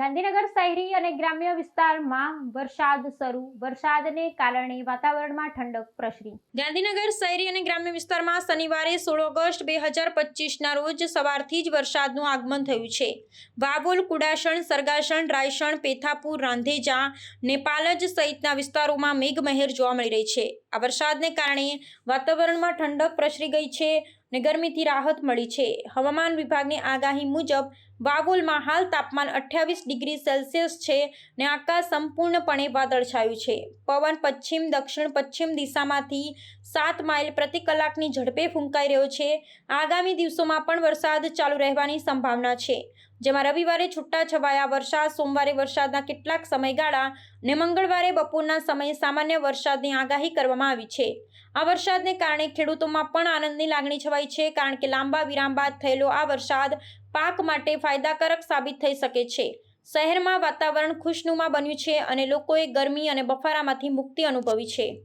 ગાંધીનગર શહેરી અને ગ્રામ્ય વિસ્તારમાં વરસાદ શરૂ. વરસાદને કારણે વાતાવરણમાં ઠંડક પ્રસરી. ગાંધીનગર શહેરી અને ગ્રામ્ય વિસ્તારમાં શનિવારે 16 ઓગસ્ટ 2025ના રોજ સવારથી જ વરસાદનું આગમન થયું છે. વાવોલ, કુડાસણ, સરગાસણ, રાયસણ, પેથાપુર, રાંધેજા, નેપાલજ સહિતના વિસ્તારોમાં મેઘમહેર જોવા મળી રહી છે. આ વરસાદને કારણે વાતાવરણમાં ઠંડક પ્રસરી ગઈ છે અને ગરમીથી રાહત મળી છે. હવામાન વિભાગની આગાહી મુજબ વાવોલમાં હાલ તાપમાન 28 ડિગ્રી સેલ્સિયસ છે અને આકાશ સંપૂર્ણપણે વાદળછાયું છે. પવન પશ્ચિમ દક્ષિણ પશ્ચિમ દિશામાંથી 7 માઇલ પ્રતિ કલાકની ઝડપે ફૂંકાઈ રહ્યો છે. આગામી દિવસોમાં પણ વરસાદ ચાલુ રહેવાની સંભાવના છે, જેમાં રવિવારે છૂટાછવાયા વરસાદ, સોમવારે વરસાદના કેટલાક સમયગાળા અને મંગળવારે બપોરના સમયે સામાન્ય વરસાદની આગાહી કરવામાં આવી છે. આ વરસાદને કારણે ખેડૂતોમાં પણ આનંદની લાગણી છવાઈ છે, કારણ કે લાંબા વિરામ બાદ થયેલો આ વરસાદ પાક માટે ફાયદાકારક સાબિત થઈ શકે છે. શહેરમાં વાતાવરણ ખુશનુમા બન્યું છે અને લોકોએ ગરમી અને બફારામાંથી મુક્તિ અનુભવી છે.